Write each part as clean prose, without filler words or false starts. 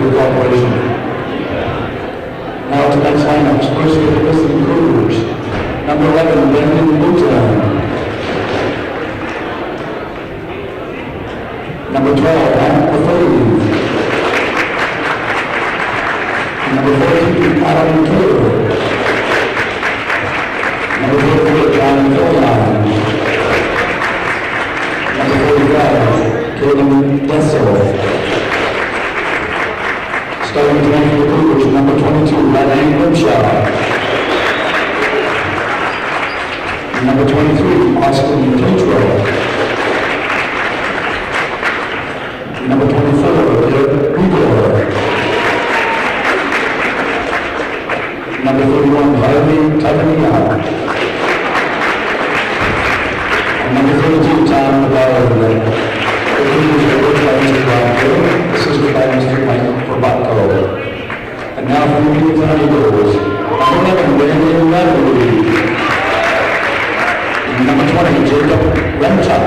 your cooperation. Now tonight's lineups. First for the visiting Cougars. Number 11, Beekmantown. Number 12, Number 14, Alan Taylor. Number 44, John Philline. Number 45, Caleb Dessel. Starting tonight for the Cougars, number 22, Ryan Grimshaw. Number 23, Austin Tatro. Number 24, Derek Igor. Number 31, Harvey Tavania. And number 32, Tom Navarro. The Cougars are worked by Mr. Bronco, assisted by Mr. Mike Forbatko. And now for the Beekmantown Eagles, number 11, Brandon Ledley. Number 20, Jacob Remchuk.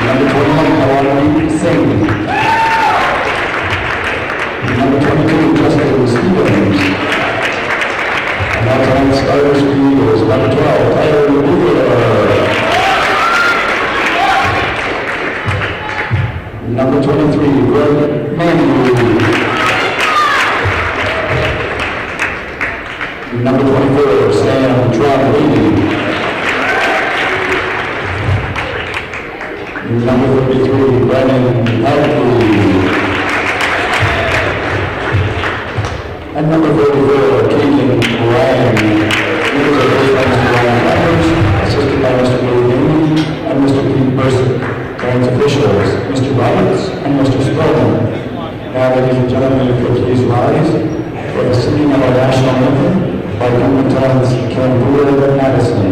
Number 21, Kawani Singh. Number 22, Justin Stevens. And now tonight's starters for the Eagles. Number 12, Tyler Booker. Number 23, Greg Manuel. Number 24, Sam Trombley. Number 33, Brennan Hadley. And number 44, Keegan Ryan. These are first by Mr. Ryan Myers, assisted by Mr. Billy Newman and Mr. Pete Burson. Parents officials, Mr. Roberts and Mr. Spellman. Now, ladies and gentlemen, if you'll please rise for the singing of our national anthem by Beekmantown's Kambura Madison.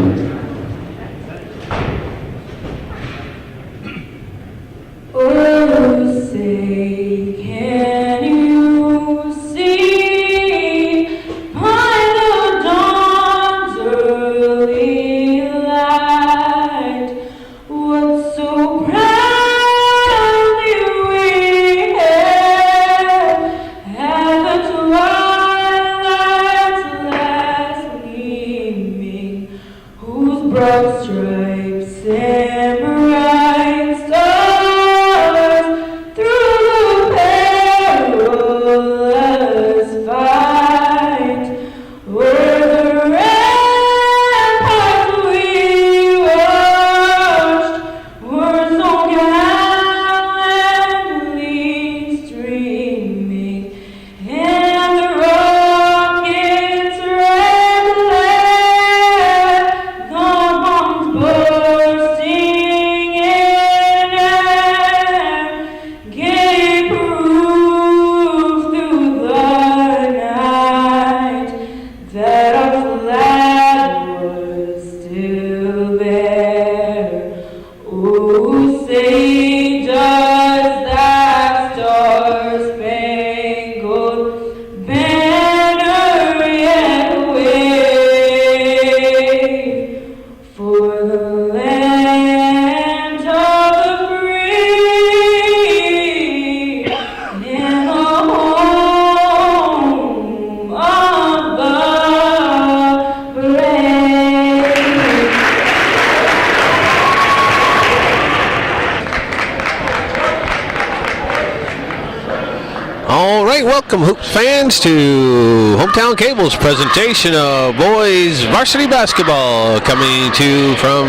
Welcome, Hoops fans, to Hometown Cable's presentation of boys varsity basketball, coming to you from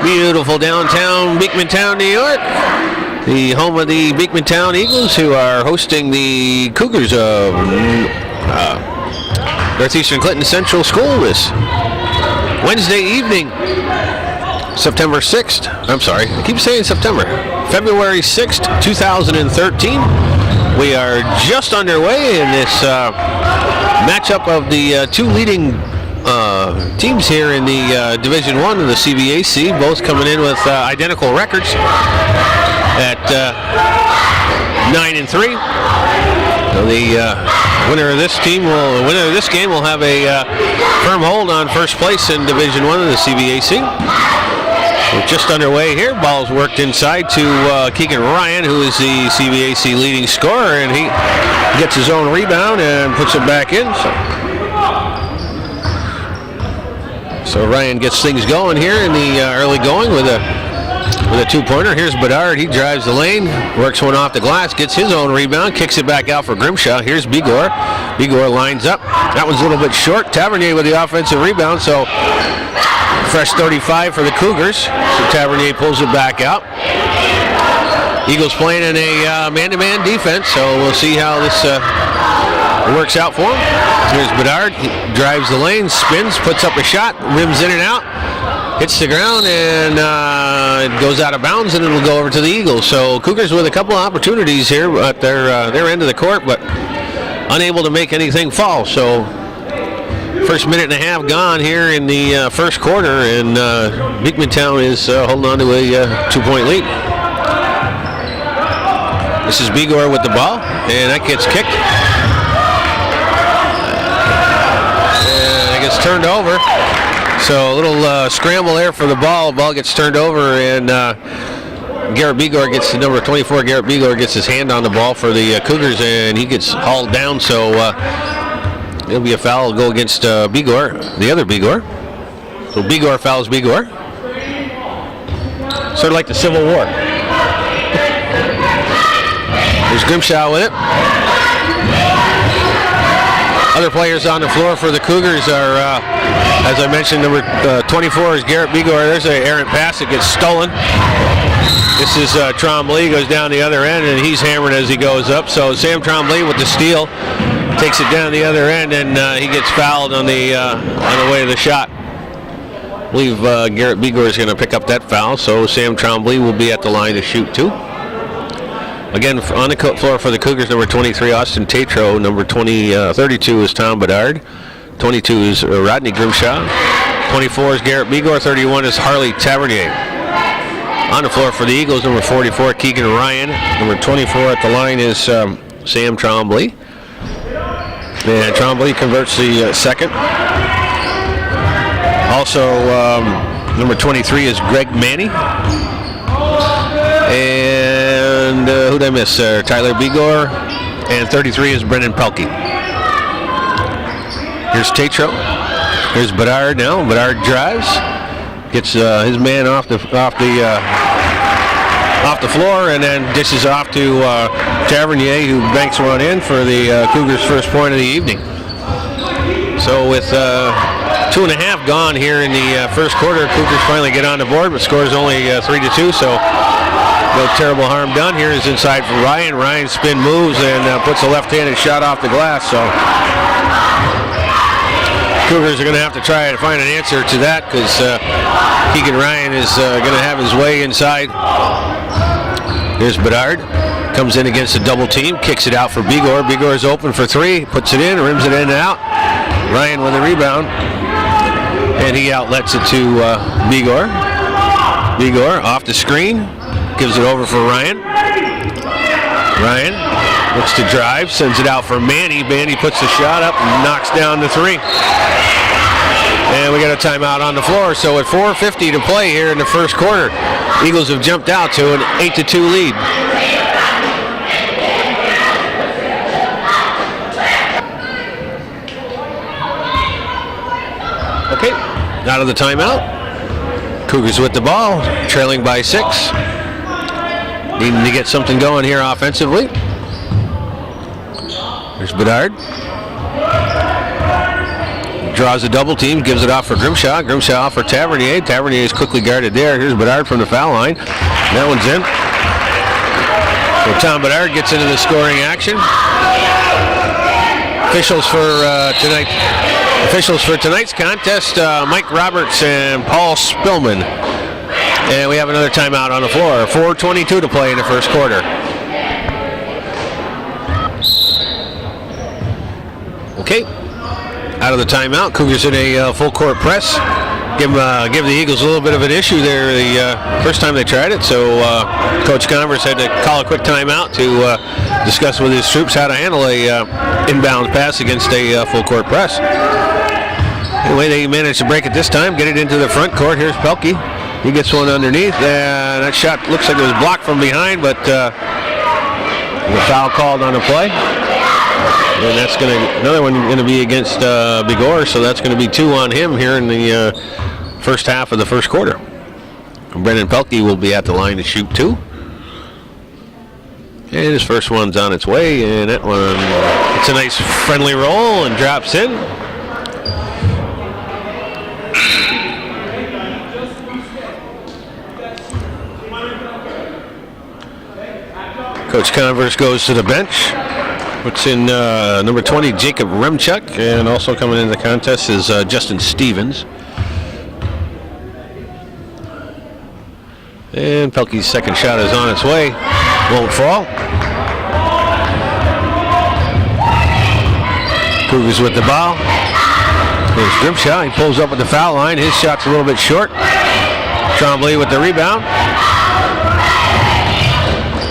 beautiful downtown Beekmantown, New York, the home of the Beekmantown Eagles, who are hosting the Cougars of Northeastern Clinton Central School this Wednesday evening, September 6th. I'm sorry, I keep saying September. February 6th, 2013. We are just underway in this matchup of the two leading teams here in the Division I of the CVAC, both coming in with identical records at 9-3. So the winner of this game will have a firm hold on first place in Division I of the CVAC. We're just underway here. Ball's worked inside to Keegan Ryan, who is the CVAC leading scorer, and he gets his own rebound and puts it back in. So Ryan gets things going here in the early going with a two-pointer. Here's Bedard. He drives the lane, works one off the glass, gets his own rebound, kicks it back out for Grimshaw. Here's Bigor. Bigor lines up. That one's a little bit short. Tavernier with the offensive rebound, so fresh 35 for the Cougars. So Tavernier pulls it back out. Eagles playing in a man-to-man defense, so we'll see how this works out for him. Here's Bedard. He drives the lane, spins, puts up a shot, rims in and out, hits the ground, and it goes out of bounds, and it'll go over to the Eagles. So Cougars with a couple of opportunities here at their end of the court, but unable to make anything fall. So first minute and a half gone here in the first quarter, and Beekmantown is holding on to a 2-point lead. This is Bigor with the ball, and that gets kicked. And it gets turned over. So a little scramble there for the ball. The ball gets turned over, and Garrett Bigor gets the number 24. Garrett Bigor gets his hand on the ball for the Cougars, and he gets hauled down. So it'll be a foul. It'll go against Bigor, the other Bigor. So Bigor fouls Bigor. Sort of like the Civil War. There's Grimshaw with it. Other players on the floor for the Cougars are, as I mentioned, number 24 is Garrett Bigor. There's an errant pass that gets stolen. This is Trombley, goes down the other end, and he's hammered as he goes up. So Sam Trombley with the steal takes it down the other end, and he gets fouled on the way to the shot. I believe Garrett Bigor is going to pick up that foul, so Sam Trombley will be at the line to shoot too. Again, on the floor for the Cougars, number 23, Austin Tatro. Number 32 is Tom Bedard. 22 is Rodney Grimshaw. 24 is Garrett Bigor. 31 is Harley Tavernier. On the floor for the Eagles, number 44, Keegan Ryan. Number 24 at the line is Sam Trombley. And Trombley converts the second. Also, number 23 is Greg Manny. And who'd I miss? Tyler Bigor. And 33 is Brendan Pelkey. Here's Tatro. Here's Bedard now. Bedard drives. Gets his man off the floor, and then dishes off to Tavernier, who banks one in for the Cougars' first point of the evening. So with 2.5 gone here in the first quarter, Cougars finally get on the board, but scores only 3-2, so no terrible harm done. Here is inside for Ryan. Ryan spin moves and puts a left-handed shot off the glass. So Cougars are going to have to try to find an answer to that, because Keegan Ryan is going to have his way inside. Here's Bedard. Comes in against a double team. Kicks it out for Bigor. Bigor is open for three. Puts it in. Rims it in and out. Ryan with the rebound. And he outlets it to Bigor. Bigor off the screen. Gives it over for Ryan. Ryan looks to drive. Sends it out for Manny. Manny puts the shot up and knocks down the three. And we got a timeout on the floor. So with 4:50 to play here in the first quarter, Eagles have jumped out to an 8-2 lead. Okay, out of the timeout. Cougars with the ball, trailing by 6. Needing to get something going here offensively. There's Bedard. Draws a double team, gives it off for Grimshaw. Grimshaw off for Tavernier. Tavernier is quickly guarded there. Here's Bedard from the foul line. That one's in. So Tom Bedard gets into the scoring action. Officials for tonight's contest, Mike Roberts and Paul Spillman. And we have another timeout on the floor. 4:22 to play in the first quarter. Okay. Out of the timeout, Cougars in a full court press. Give the Eagles a little bit of an issue there the first time they tried it. So Coach Converse had to call a quick timeout to discuss with his troops how to handle a inbound pass against a full court press. Anyway, they managed to break it this time, get it into the front court. Here's Pelkey. He gets one underneath, and that shot looks like it was blocked from behind, but the foul called on the play. And that's another one going to be against Bigor, so that's going to be 2 on him here in the first half of the first quarter. Brendan Pelkey will be at the line to shoot 2. And his first one's on its way, and that one, it's a nice friendly roll and drops in. Coach Converse goes to the bench. Puts in number 20, Jacob Remchuk, and also coming into the contest is Justin Stevens. And Pelkey's second shot is on its way. Won't fall. Cougars with the ball. There's Grimshaw. He pulls up at the foul line. His shot's a little bit short. Trombley with the rebound.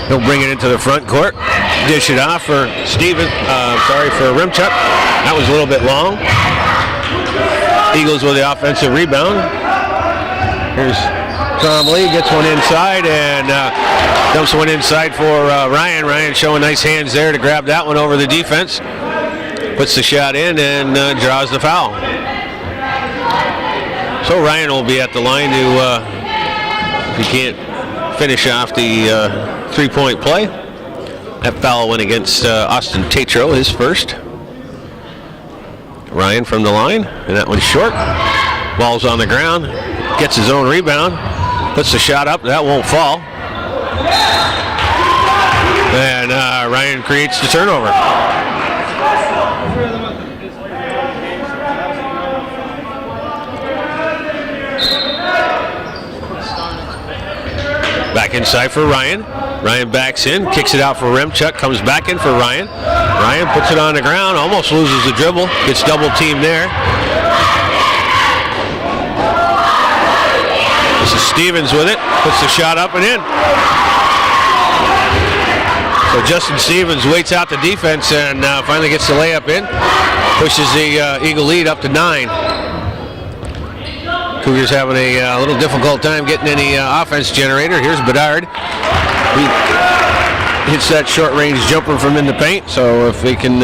He'll bring it into the front court. Dish it off for for Remchuk. That was a little bit long. Eagles with the offensive rebound. Here's Trombley, gets one inside and dumps one inside for Ryan. Ryan showing nice hands there to grab that one over the defense. Puts the shot in and draws the foul. So Ryan will be at the line to, if he can't finish off the 3-point play. That foul went against Austin Tatro, his first. Ryan from the line, and that one's short. Ball's on the ground, gets his own rebound, puts the shot up, that won't fall. And Ryan creates the turnover. Back inside for Ryan. Ryan backs in, kicks it out for Remchuk, comes back in for Ryan. Ryan puts it on the ground, almost loses the dribble, gets double teamed there. This is Stevens with it, puts the shot up and in. So Justin Stevens waits out the defense and finally gets the layup in, pushes the Eagle lead up to 9. Cougars having a little difficult time getting any offense generator. Here's Bedard. He hits that short-range jumper from in the paint, so if they can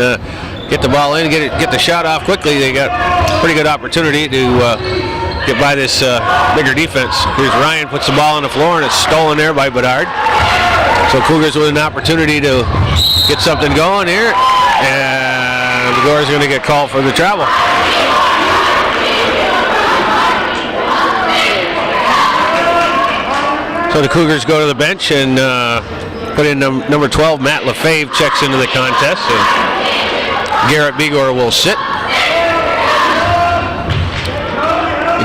get the ball in, get the shot off quickly, they got a pretty good opportunity to get by this bigger defense. Here's Ryan, puts the ball on the floor, and it's stolen there by Bedard. So Cougars with an opportunity to get something going here, and the Cougars going to get called for the travel. So the Cougars go to the bench and put in number 12, Matt Lefebvre checks into the contest, and Garrett Bigor will sit.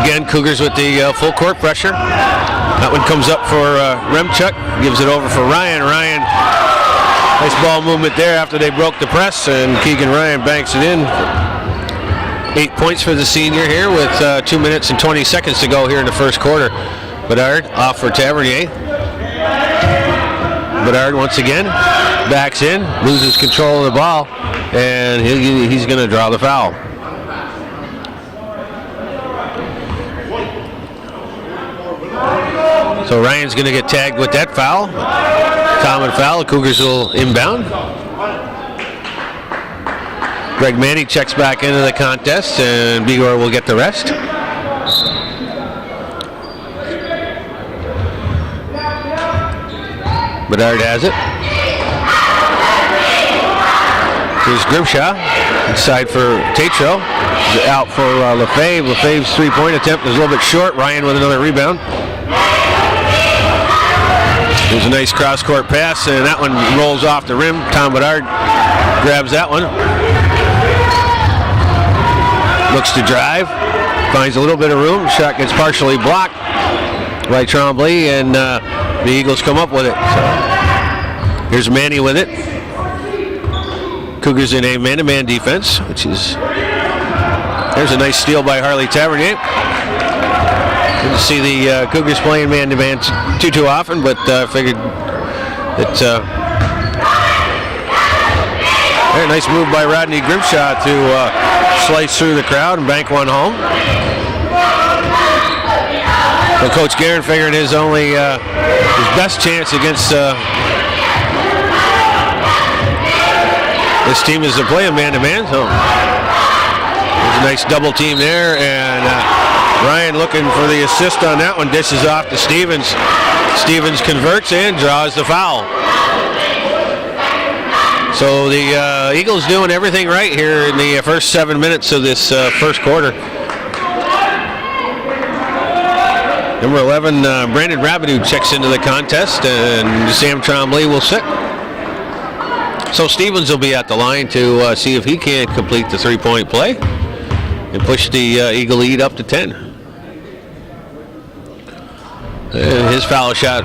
Again, Cougars with the full court pressure. That one comes up for Remchuk, gives it over for Ryan. Ryan, nice ball movement there after they broke the press, and Keegan Ryan banks it in. 8 points for the senior here with 2 minutes and 20 seconds to go here in the first quarter. Bedard off for Tavernier. Bedard once again backs in, loses control of the ball, and he's going to draw the foul. So Ryan's going to get tagged with that foul. Common foul. The Cougars will inbound. Greg Manny checks back into the contest, and Bigor will get the rest. Bedard has it. Here's Grimshaw. Inside for Tatro. Out for Lefebvre. Lefebvre's three-point attempt is a little bit short. Ryan with another rebound. There's a nice cross-court pass, and that one rolls off the rim. Tom Bedard grabs that one. Looks to drive. Finds a little bit of room. Shot gets partially blocked by Trombley, and the Eagles come up with it. So here's Manny with it. Cougars in a man-to-man defense, which is, there's a nice steal by Harley Tavernier. Good to see the Cougars playing man-to-man too often, but figured that a nice move by Rodney Grimshaw to slice through the crowd and bank one home. So Coach Guerin figuring his best chance against this team is to play a man-to-man. So there's a nice double team there, and Ryan looking for the assist on that one. Dishes off to Stevens. Stevens converts and draws the foul. So the Eagles doing everything right here in the first 7 minutes of this first quarter. Number 11, Brandon Rabideau checks into the contest, and Sam Trombley will sit. So Stevens will be at the line to see if he can complete the three-point play and push the Eagle lead up to 10. And his foul shot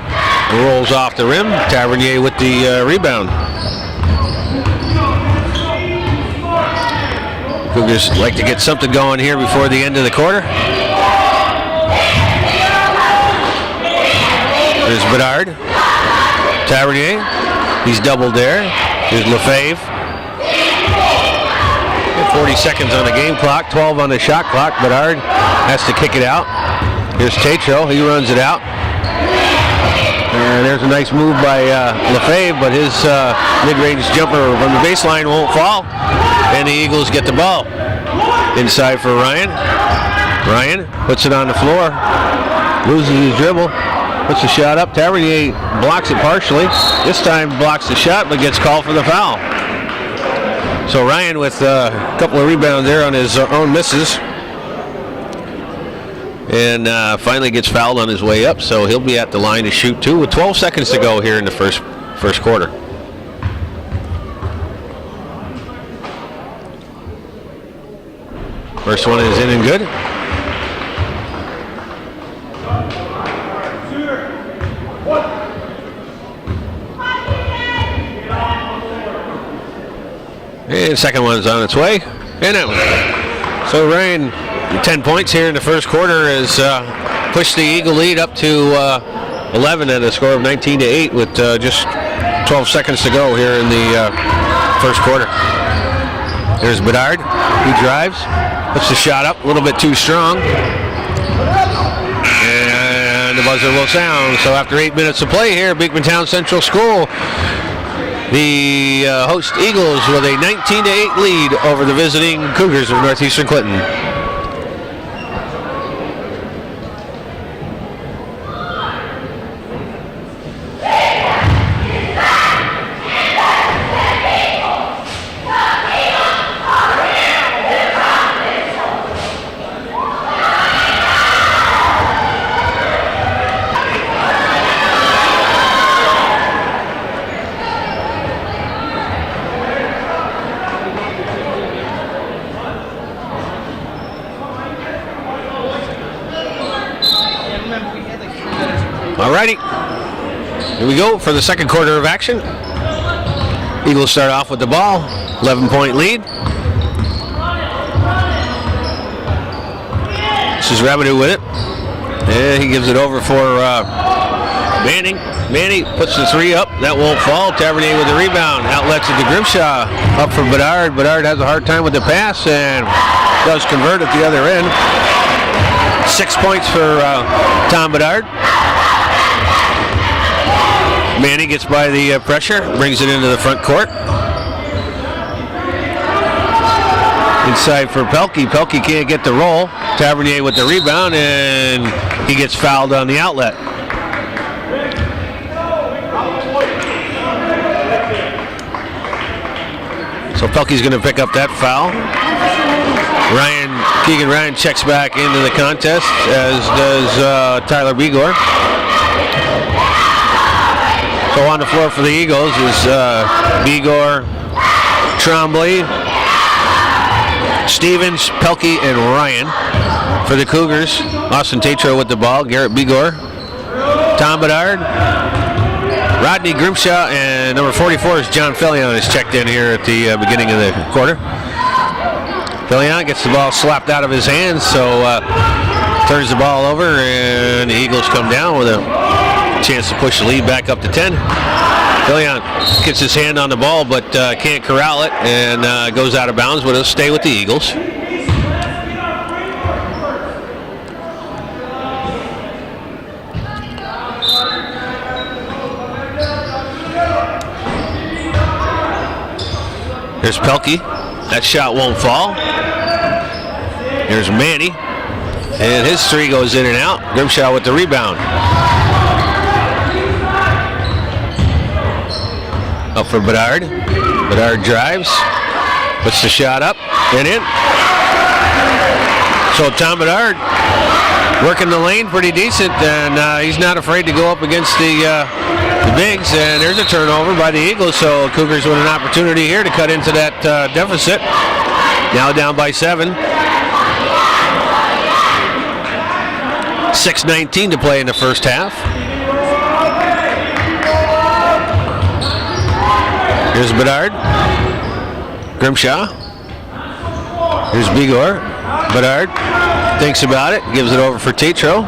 rolls off the rim. Tavernier with the rebound. Cougars like to get something going here before the end of the quarter. There's Bedard. Tavernier. He's doubled there. Here's Lefebvre. 40 seconds on the game clock, 12 on the shot clock. Bedard has to kick it out. Here's Tatro. He runs it out. And there's a nice move by Lefebvre, but his mid-range jumper from the baseline won't fall. And the Eagles get the ball. Inside for Ryan. Ryan puts it on the floor. Loses his dribble. Puts the shot up. Tavernier blocks it partially. This time blocks the shot, but gets called for the foul. So Ryan with a couple of rebounds there on his own misses. And finally gets fouled on his way up, so he'll be at the line to shoot two with 12 seconds to go here in the first quarter. First one is in and good. And second one's on its way. And that one. So Ryan, 10 points here in the first quarter, has pushed the Eagle lead up to 11 at a score of 19-8 with just 12 seconds to go here in the first quarter. There's Bedard. He drives. Puts the shot up a little bit too strong. And the buzzer will sound. So after 8 minutes of play here, Beekmantown Central School, the host Eagles with a 19-8 lead over the visiting Cougars of Northeastern Clinton. Alrighty, here we go for the second quarter of action. Eagles start off with the ball, 11-point lead. This is Rabideau with it, and he gives it over for Manning. Manning puts the three up, that won't fall. Tavernier with the rebound, outlets it to Grimshaw, up for Bedard. Bedard has a hard time with the pass and does convert at the other end. 6 points for Tom Bedard. Manny gets by the pressure, brings it into the front court. Inside for Pelkey. Pelkey can't get the roll. Tavernier with the rebound, and he gets fouled on the outlet. So Pelkey's going to pick up that foul. Keegan Ryan checks back into the contest, as does Tyler Begor. So on the floor for the Eagles is Begor, Trombley, Stevens, Pelkey, and Ryan. For the Cougars, Austin Tatro with the ball, Garrett Begor, Tom Bedard, Rodney Grimshaw, and number 44 is John Fillion is checked in here at the beginning of the quarter. Fillion gets the ball slapped out of his hands, so turns the ball over, and the Eagles come down with a chance to push the lead back up to 10. Fillion gets his hand on the ball, but can't corral it, and goes out of bounds, but it'll stay with the Eagles. There's Pelkey. That shot won't fall. There's Manny. And his three goes in and out. Grimshaw with the rebound. Up for Bedard. Bedard drives. Puts the shot up and in. So Tom Bedard working the lane pretty decent, and he's not afraid to go up against the bigs. And there's a turnover by the Eagles, so Cougars with an opportunity here to cut into that deficit. Now down by 7. 6:19 to play in the first half. Here's Bedard. Grimshaw. Here's Bigor. Bedard thinks about it, gives it over for Tatro.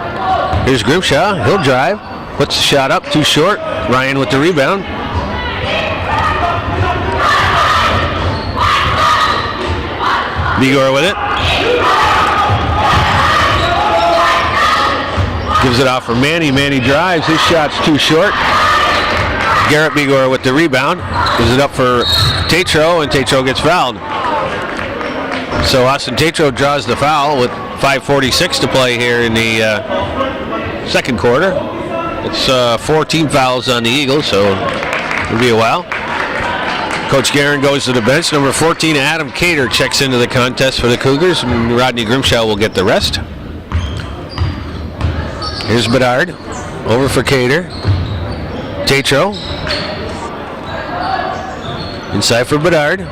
Here's Grimshaw. He'll drive. Puts the shot up, too short. Ryan with the rebound. Bigor with it. Gives it off for Manny. Manny drives. His shot's too short. Garrett Bigor with the rebound. Gives it up for Tatro, and Tatro gets fouled. So Austin Tatro draws the foul with 5:46 to play here in the second quarter. It's 14 fouls on the Eagles, so it'll be a while. Coach Guerin goes to the bench. Number 14, Adam Cater, checks into the contest for the Cougars, and Rodney Grimshaw will get the rest. Here's Bedard. Over for Cater. Tatro. Inside for Bedard.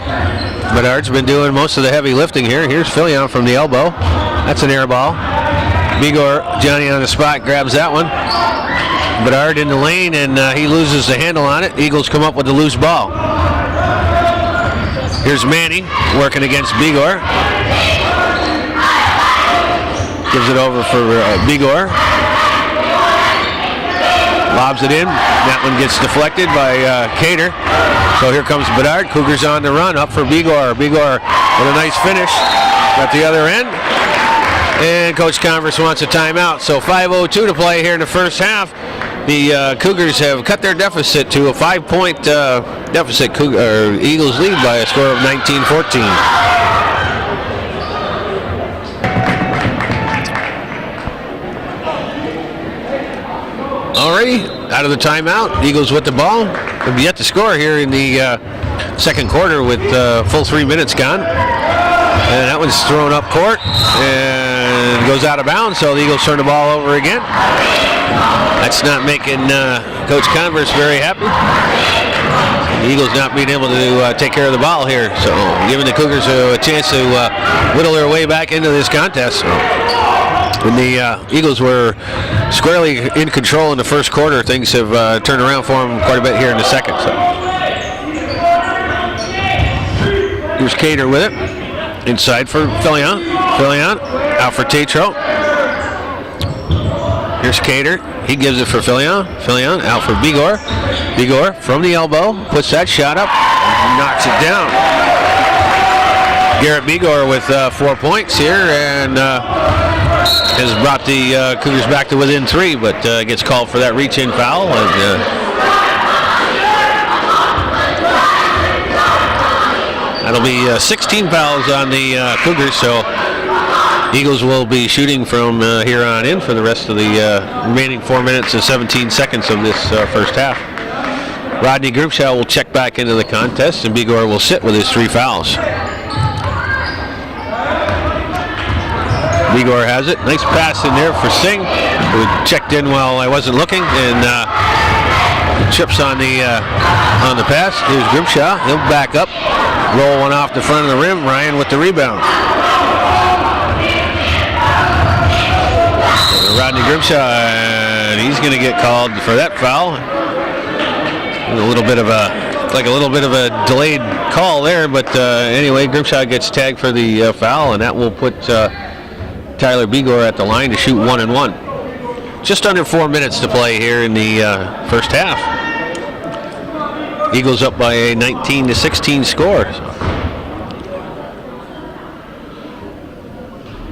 Bedard's been doing most of the heavy lifting here. Here's Fillion from the elbow. That's an air ball. Bigor, Johnny on the spot, grabs that one. Bedard in the lane, and he loses the handle on it. Eagles come up with the loose ball. Here's Manny working against Bigor. Gives it over for Bigor. Lobs it in. That one gets deflected by Cater. So here comes Bedard. Cougars on the run. Up for Bigor. Bigor with a nice finish at the other end. And Coach Converse wants a timeout. So 5:02 to play here in the first half. The Cougars have cut their deficit to a 5-point deficit. Eagles lead by a score of 19-14. Alrighty, out of the timeout. Eagles with the ball. Have yet to score here in the second quarter with full 3 minutes gone. And that one's thrown up court and goes out of bounds, so the Eagles turn the ball over again. That's not making Coach Converse very happy. The Eagles not being able to take care of the ball here, so giving the Cougars a chance to whittle their way back into this contest. So when the Eagles were squarely in control in the first quarter, things have turned around for them quite a bit here in the second. So here's Cater with it. Inside for Fillion. Fillion out for Tatro. Here's Cater. He gives it for Fillion. Fillion out for Bigor. Bigor from the elbow. Puts that shot up. Knocks it down. Garrett Bigor with 4 points here, and has brought the Cougars back to within 3, but gets called for that reach-in foul. And, that'll be 16 fouls on the Cougars, so Eagles will be shooting from here on in for the rest of the remaining 4 minutes and 17 seconds of this first half. Rodney Grimshaw will check back into the contest, and Bigor will sit with his 3 fouls. Bigor has it. Nice pass in there for Singh, who checked in while I wasn't looking, and trips on the pass. Here's Grimshaw. He'll back up. Roll one off the front of the rim. Ryan with the rebound. Rodney Grimshaw, and he's going to get called for that foul. A little bit of a delayed call there, but anyway, Grimshaw gets tagged for the foul, and that will put Tyler Bigor at the line to shoot 1-1. Just under 4 minutes to play here in the first half. Eagles up by a 19-16 score.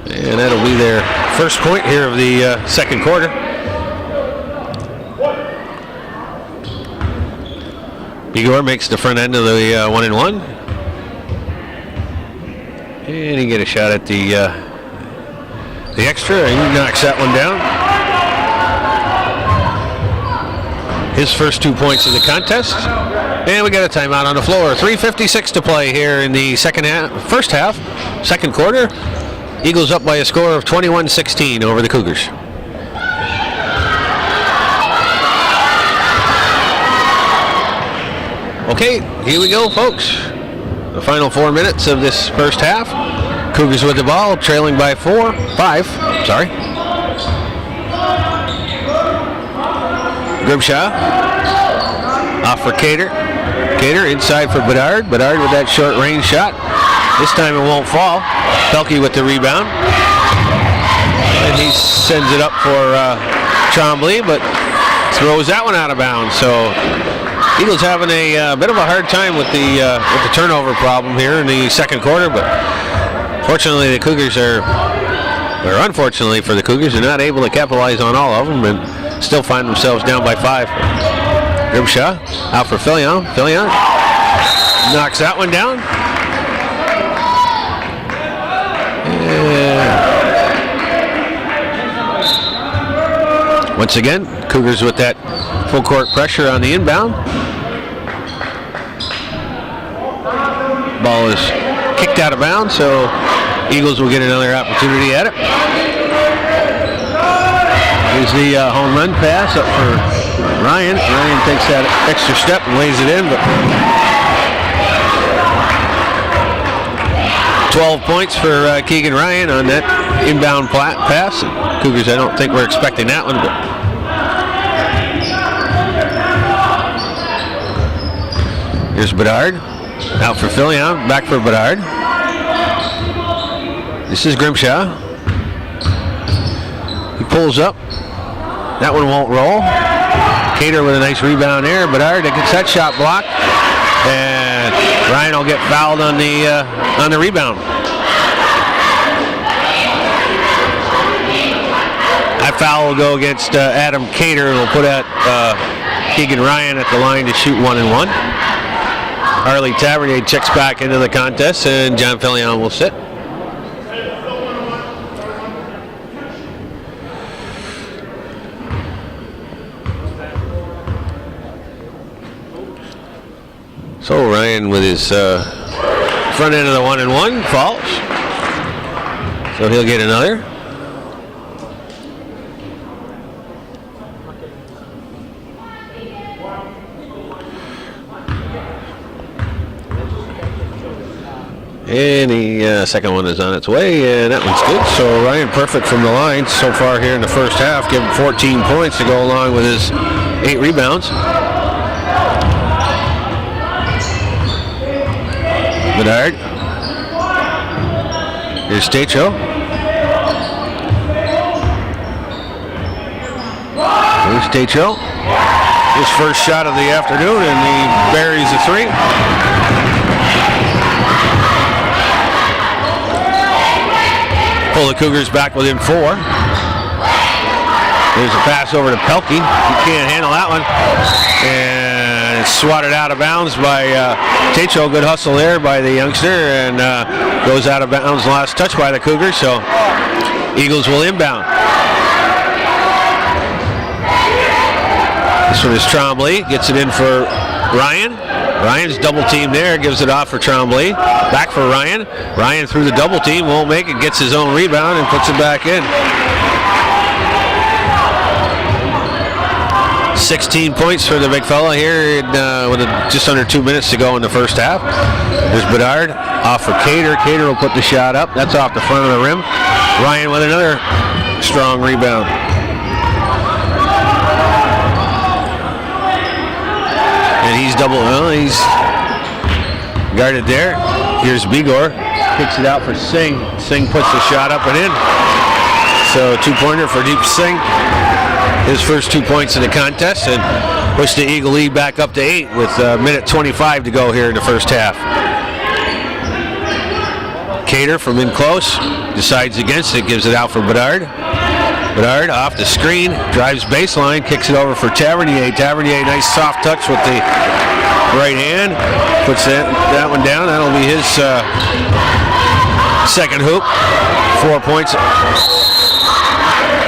And that'll be their first point here of the second quarter. Bigor makes the front end of the 1-1. And he get a shot at the extra, and he knocks that one down. His first 2 points of the contest. And we got a timeout on the floor. 3:56 to play here in the first half, second quarter. Eagles up by a score of 21-16 over the Cougars. Okay, here we go, folks. The final 4 minutes of this first half. Cougars with the ball, trailing by 5. Grimshaw off for Cater. Cater inside for Bedard. Bedard with that short range shot. This time it won't fall. Pelkey with the rebound. And he sends it up for Trombley, but throws that one out of bounds. So Eagles having a bit of a hard time with the turnover problem here in the second quarter, but fortunately the Cougars or unfortunately for the Cougars, they're not able to capitalize on all of them and still find themselves down by 5. Grimshaw out for Fillion. Fillion knocks that one down. Once again, Cougars with that full court pressure on the inbound. Ball is kicked out of bounds, so Eagles will get another opportunity at it. Here's the home run pass up for Ryan. Ryan takes that extra step and lays it in, but 12 points for Keegan Ryan on that inbound pass. Cougars, I don't think we're expecting that one, but here's Bedard. Out for Fillion, back for Bedard. This is Grimshaw. He pulls up. That one won't roll. Cater with a nice rebound there. Bedard gets that shot blocked. And Ryan will get fouled on the rebound. That foul will go against Adam Cater and will put at Keegan Ryan at the line to shoot 1-1. Harley Tavernier checks back into the contest, and John Fillion will sit. So Ryan with his front end of the 1-1 falls. So he'll get another. And the second one is on its way, and that one's good. So Ryan perfect from the line so far here in the first half. Give him 14 points to go along with his 8 rebounds. Bedard. Here's Stacho. Here's Stacho. His first shot of the afternoon, and he buries a 3. Pull the Cougars back within 4. There's a pass over to Pelkey. He can't handle that one. And it's swatted out of bounds by Tacho. Good hustle there by the youngster, and goes out of bounds. Last touch by the Cougars, so Eagles will inbound. This one is Trombley. Gets it in for Ryan. Ryan's double team there, gives it off for Trombley. Back for Ryan. Ryan through the double team, won't make it, gets his own rebound and puts it back in. 16 points for the big fella here with just under 2 minutes to go in the first half. There's Bedard off for Cater. Cater will put the shot up. That's off the front of the rim. Ryan with another strong rebound. And he's he's guarded there. Here's Bigor, kicks it out for Singh. Singh puts the shot up and in. So 2-pointer for Deep Singh. His first 2 points in the contest, and push the Eagle lead back up to 8 with a minute 25 to go here in the first half. Cater from in close, decides against it, gives it out for Bedard. Bedard off the screen, drives baseline, kicks it over for Tavernier. Tavernier, nice soft touch with the right hand, puts that one down. That'll be his second hoop. 4 points.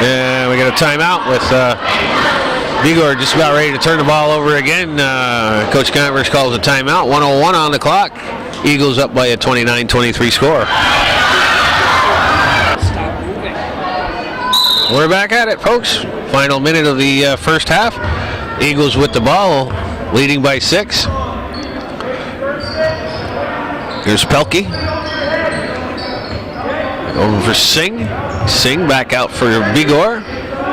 And we got a timeout with Vigor just about ready to turn the ball over again. Coach Converse calls a timeout. 1:01 on the clock. Eagles up by a 29-23 score. We're back at it, folks. Final minute of the first half. Eagles with the ball, leading by 6. Here's Pelkey. Over for Singh. Singh back out for Vigor.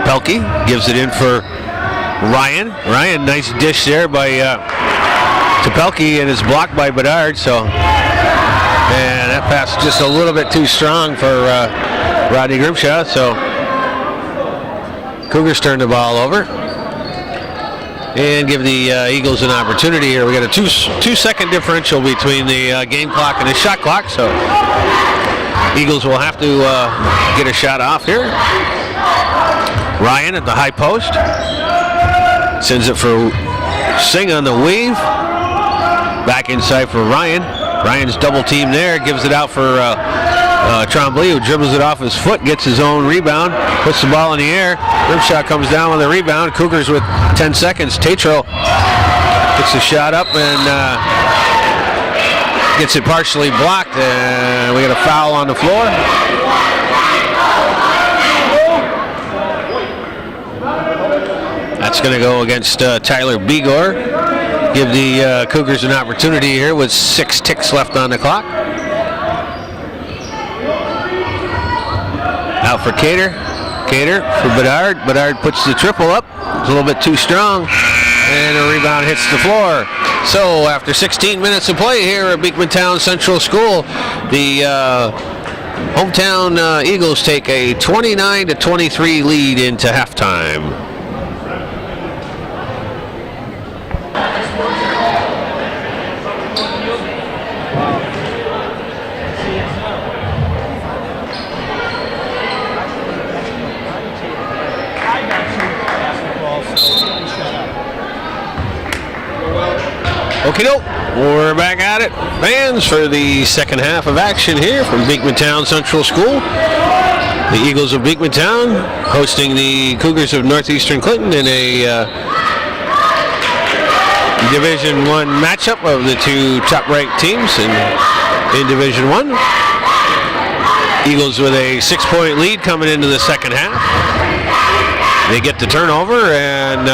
Pelkey gives it in for Ryan. Ryan, nice dish there by to Pelkey, and it's blocked by Bedard. So, and that pass just a little bit too strong for Rodney Grimshaw. So, Cougars turn the ball over and give the Eagles an opportunity here. We got a two-second differential between the game clock and the shot clock. So, Eagles will have to get a shot off here. Ryan at the high post. Sends it for Singh on the weave. Back inside for Ryan. Ryan's double team there. Gives it out for Tremblay, who dribbles it off his foot. Gets his own rebound. Puts the ball in the air. Grimshaw comes down with a rebound. Cougars with 10 seconds. Tatro gets the shot up and gets it partially blocked. And we got a foul on the floor. That's going to go against Tyler Begor. Give the Cougars an opportunity here with 6 ticks left on the clock. Out for Cater. Cater for Bedard. Bedard puts the triple up. It's a little bit too strong. And the rebound hits the floor. So after 16 minutes of play here at Beekmantown Central School, the hometown Eagles take a 29-23 lead into halftime. Okie doke, we're back at it. Fans for the second half of action here from Beekmantown Central School. The Eagles of Beekmantown hosting the Cougars of Northeastern Clinton in a Division I matchup of the two top-ranked teams in Division I. Eagles with a 6-point lead coming into the second half. They get the turnover and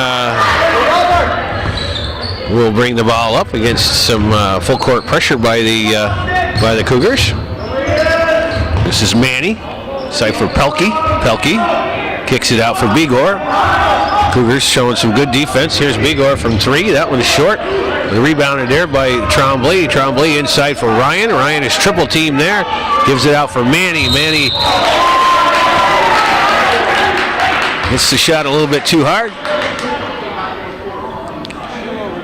we'll bring the ball up against some full court pressure by the Cougars. This is Manny. Side for Pelkey. Pelkey kicks it out for Begor. Cougars showing some good defense. Here's Begor from 3. That one's short. Rebounded there by Tremblay. Tremblay inside for Ryan. Ryan is triple team there. Gives it out for Manny. Manny hits the shot a little bit too hard.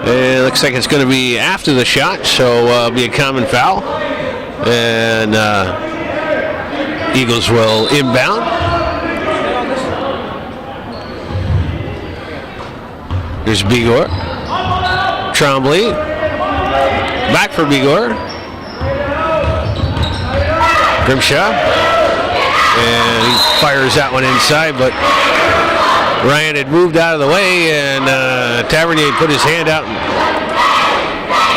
It looks like it's going to be after the shot, so it'll be a common foul. And Eagles will inbound. Here's Begor. Tremblay. Back for Begor. Grimshaw. And he fires that one inside, but Ryan had moved out of the way, and Tavernier put his hand out and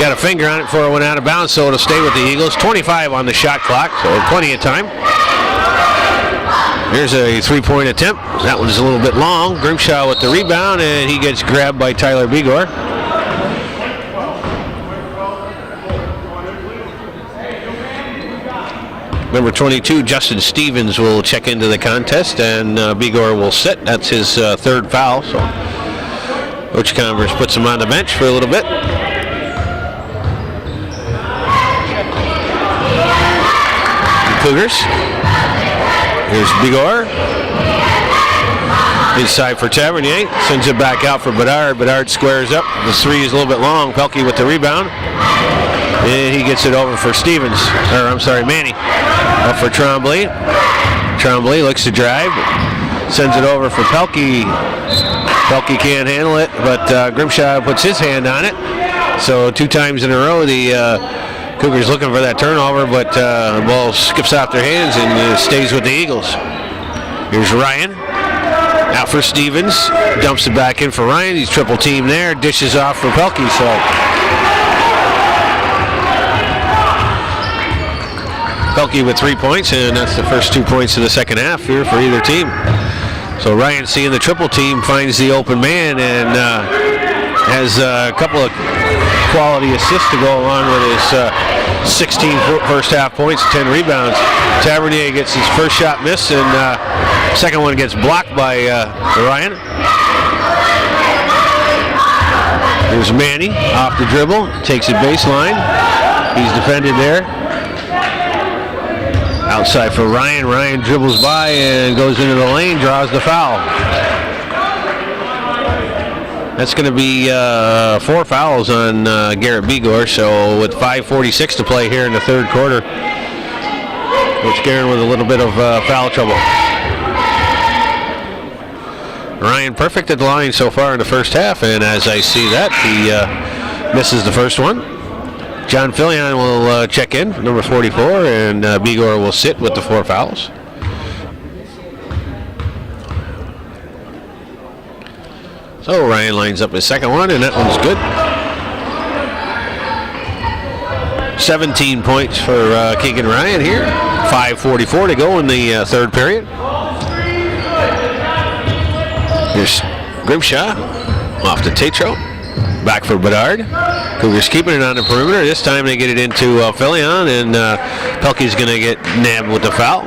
got a finger on it before it went out of bounds, so it'll stay with the Eagles. 25 on the shot clock, so plenty of time. Here's a 3-point attempt. That one's a little bit long. Grimshaw with the rebound, and he gets grabbed by Tyler Begor. Number 22, Justin Stevens, will check into the contest, and Begor will sit. That's his third foul. So Coach Converse puts him on the bench for a little bit. The Cougars. Here's Begor. Inside for Tavernier. Sends it back out for Bedard. Bedard squares up. The 3 is a little bit long. Pelkey with the rebound. And he gets it over for Stevens. Or, I'm sorry, Manny. Up for Tremblay. Tremblay looks to drive. Sends it over for Pelkey. Pelkey can't handle it, but Grimshaw puts his hand on it. So 2 times in a row, the Cougars looking for that turnover, but the ball skips out their hands and stays with the Eagles. Here's Ryan. Out for Stevens. Dumps it back in for Ryan. He's triple team there. Dishes off for Pelkey. So Pelkey with 3 points, and that's the first 2 points of the second half here for either team. So Ryan, seeing the triple team, finds the open man and has a couple of quality assists to go along with his 16 first half points, 10 rebounds. Tavernier gets his first shot missed, and second one gets blocked by Ryan. There's Manny off the dribble, takes it baseline. He's defended there. Outside for Ryan. Ryan dribbles by and goes into the lane, draws the foul. That's going to be 4 fouls on Garrett Begor, so with 5:46 to play here in the third quarter. Coach Guerin with a little bit of foul trouble. Ryan perfect at the line so far in the first half, and as I see that, he misses the first one. John Fillion will check in, number 44, and Begor will sit with the 4 fouls. So Ryan lines up his second one, and that one's good. 17 points for Keegan Ryan here. 5:44 to go in the third period. Here's Grimshaw off to Tatro. Back for Bedard. Cougars keeping it on the perimeter. This time they get it into Fillion, and Pelkey's going to get nabbed with the foul.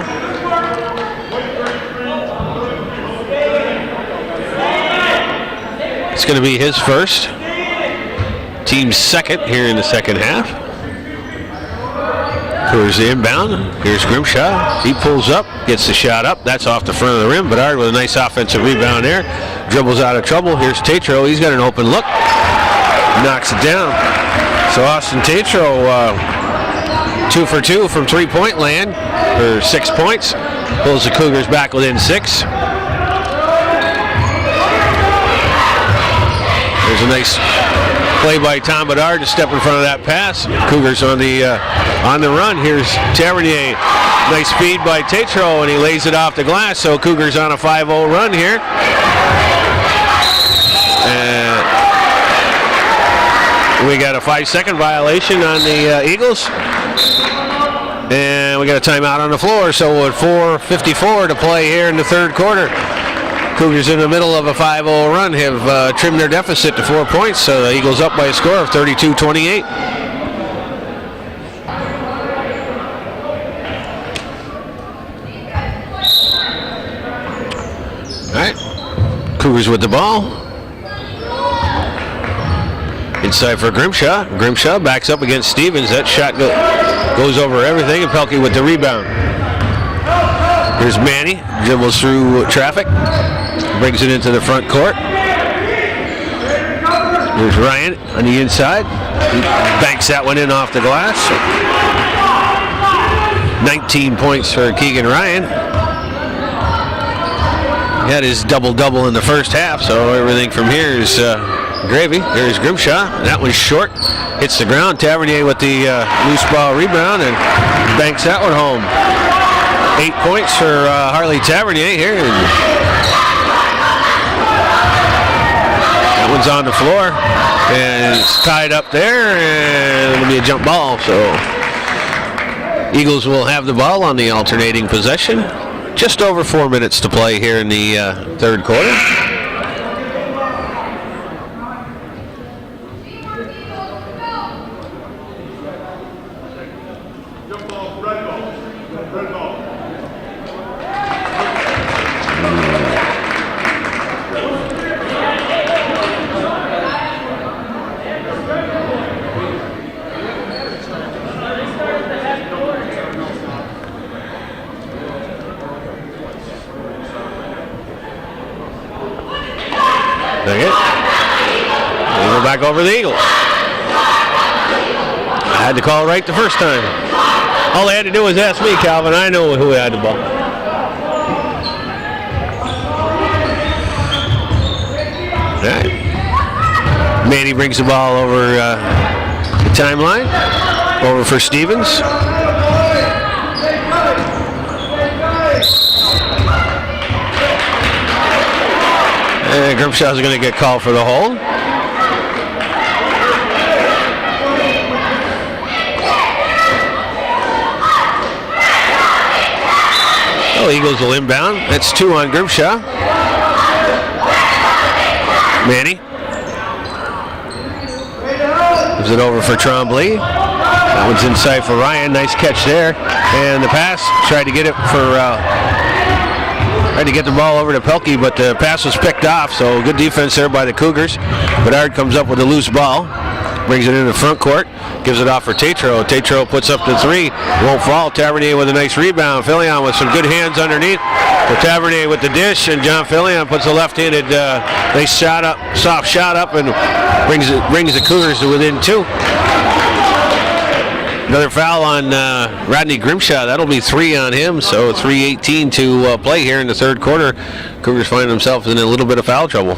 It's going to be his first. Team's second here in the second half. Cougars the inbound. Here's Grimshaw. He pulls up, gets the shot up. That's off the front of the rim. Bedard with a nice offensive rebound there. Dribbles out of trouble. Here's Tatro. He's got an open look. Knocks it down. So Austin Tatro 2 for 2 from 3-point land for 6 points. Pulls the Cougars back within 6. There's a nice play by Tom Bedard to step in front of that pass. Cougars on the run. Here's Tavernier. Nice feed by Tatro, and he lays it off the glass. So Cougars on a 5-0 run here. And we got a 5-second violation on the Eagles. And we got a timeout on the floor. So with 4:54 to play here in the third quarter, Cougars in the middle of a 5-0 run have trimmed their deficit to 4 points. So the Eagles up by a score of 32-28. All right, Cougars with the ball. Inside for Grimshaw. Grimshaw backs up against Stevens. That shot goes over everything, and Pelkey with the rebound. Here's Manny, dribbles through traffic, brings it into the front court. Here's Ryan on the inside. He banks that one in off the glass. 19 points for Keegan Ryan. He had his double-double in the first half, so everything from here is gravy. Here's Grimshaw. That one's short. Hits the ground. Tavernier with the loose ball rebound and banks that one home. 8 points for Harley Tavernier here. That one's on the floor, and it's tied up there, and it'll be a jump ball. So Eagles will have the ball on the alternating possession. Just over 4 minutes to play here in the third quarter. Back over the Eagles. I had to call right the first time. All they had to do was ask me, Calvin. I know who had the ball. All right. Manny brings the ball over the timeline. Over for Stevens. And Grimshaw's going to get called for the hold. Oh, Eagles will inbound. That's 2 on Grimshaw. Manny. Gives it over for Tremblay. That one's inside for Ryan. Nice catch there. And the pass, tried to get it for... Tried to get the ball over to Pelkey, but the pass was picked off, so good defense there by the Cougars. Bedard comes up with a loose ball, brings it into the front court, gives it off for Tatro. Tatro puts up the 3, won't fall. Tavernier with a nice rebound. Fillion with some good hands underneath. For Tavernier with the dish, and John Fillion puts a left-handed nice shot up, soft shot up, and brings the Cougars to within 2. Another foul on Rodney Grimshaw. That'll be 3 on him, so 3:18 to play here in the third quarter. Cougars find themselves in a little bit of foul trouble.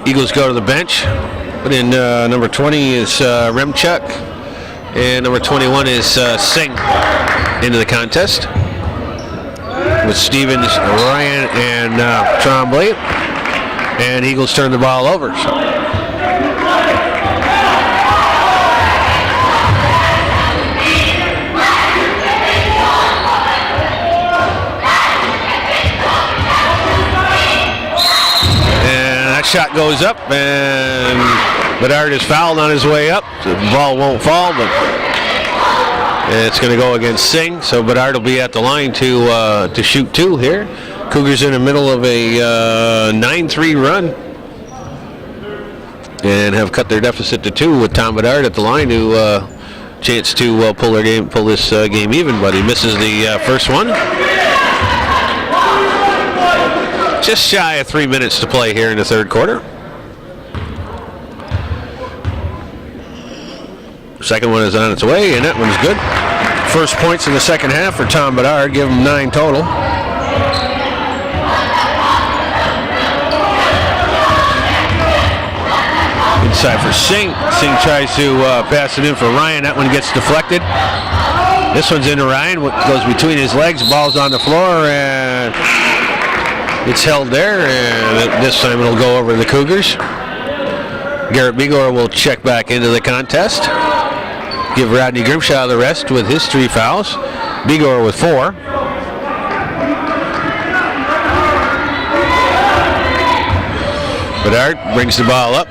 Eagles go to the bench. Put in number 20 is Remchuk, and number 21 is Singh into the contest. With Stevens, Ryan, and Tremblay. And Eagles turn the ball over. And that shot goes up, and Bedard is fouled on his way up. The ball won't fall, but it's going to go against Singh, so Bedard will be at the line to shoot 2 here. Cougars in the middle of a 9-3 run and have cut their deficit to 2 with Tom Bedard at the line to chance to pull this game even, but he misses the first one. Just shy of 3 minutes to play here in the third quarter. Second one is on its way, and that one's good. First points in the second half for Tom Bedard, give him 9 total. Inside for Singh. Singh tries to pass it in for Ryan. That one gets deflected. This one's into Ryan. What goes between his legs. Ball's on the floor, and it's held there. And this time it'll go over to the Cougars. Garrett Bigor will check back into the contest. Give Rodney Grimshaw the rest with his 3 fouls. Bigor with 4. Bedard brings the ball up.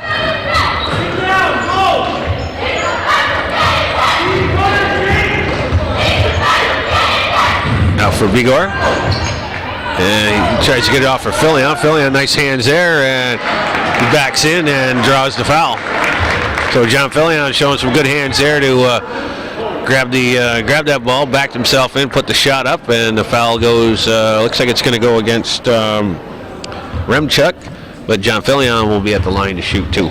Now for Bigor. And he tries to get it off for Fillion. Fillion, nice hands there, and he backs in and draws the foul. So John Fillion showing some good hands there to grab that ball, backed himself in, put the shot up, and the foul goes. Looks like it's going to go against Remchuk, but John Fillion will be at the line to shoot 2.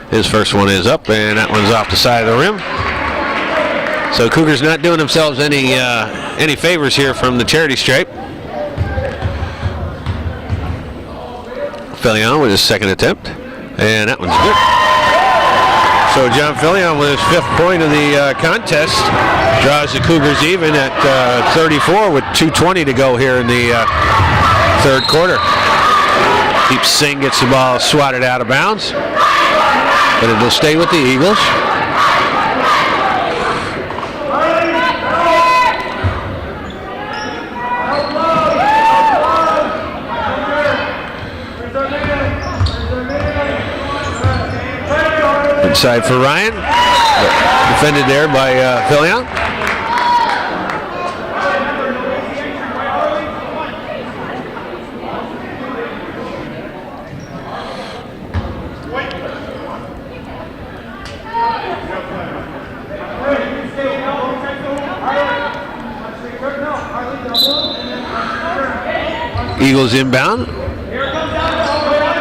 His first one is up, and that one's off the side of the rim. So Cougars not doing themselves any favors here from the charity stripe. Fillion with his second attempt. And that one's good. So John Fillion with his 5th point of the contest draws the Cougars even at 34 with 2:20 to go here in the third quarter. Deep Singh gets the ball swatted out of bounds, but it will stay with the Eagles. Inside for Ryan, defended there by Fillion. Eagles inbound.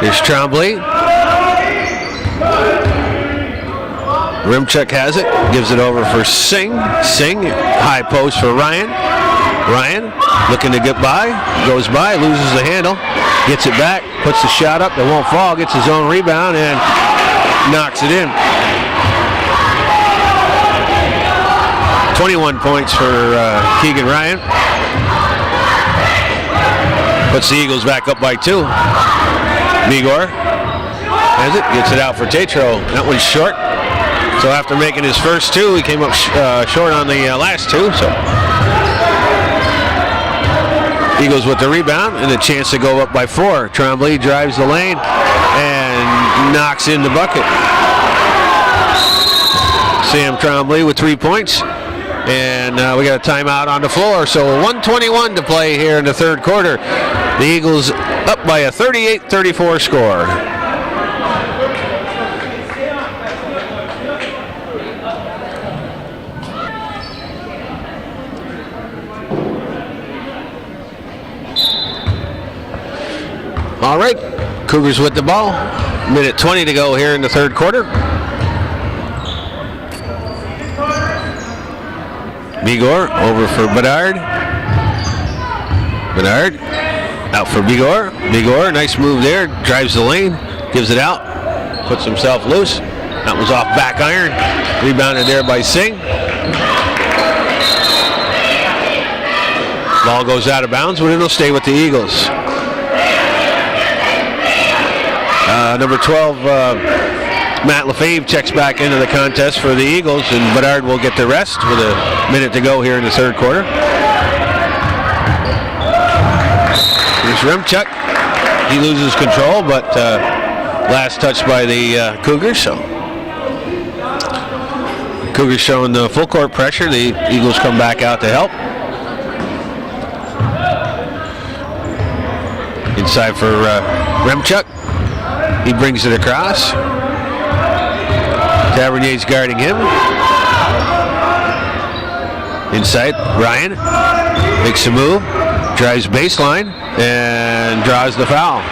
Here's Tremblay. Remchuk has it, gives it over for Singh. Singh, high post for Ryan. Ryan Looking to get by, goes by, loses the handle, gets it back, puts the shot up, it won't fall, gets his own rebound, and knocks it in. 21 points for Keegan Ryan. Puts the Eagles back up by 2. Bigor has it, gets it out for Tatro. That one's short. So after making his first 2, he came up short on the last 2. So Eagles with the rebound and a chance to go up by 4. Trombley drives the lane and knocks in the bucket. Sam Trombley with 3 points. And we got a timeout on the floor. So 1:21 to play here in the third quarter. The Eagles up by a 38-34 score. All right, Cougars with the ball. Minute 20 to go here in the third quarter. Bigor over for Bedard. Bedard out for Bigor. Bigor, nice move there. Drives the lane, gives it out, puts himself loose. That was off back iron. Rebounded there by Singh. Ball goes out of bounds, but it'll stay with the Eagles. Number 12, Matt Lefebvre checks back into the contest for the Eagles, and Bedard will get the rest with a minute to go here in the third quarter. Here's Remchuk. He loses control, but last touch by the Cougars. So Cougars showing the full court pressure. The Eagles come back out to help. Inside for Remchuk. He brings it across. Tavernier's guarding him. Inside, Ryan makes a move, drives baseline, and draws the foul.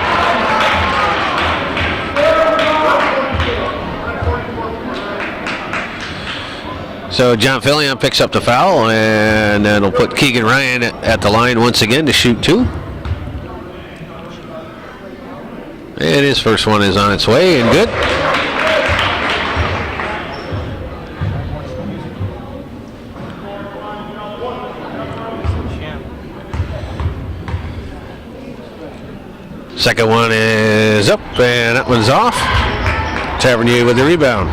So John Fillion picks up the foul, and that'll put Keegan Ryan at the line once again to shoot 2. And his first one is on its way and good. Second one is up, and that one's off. Tavernier with the rebound.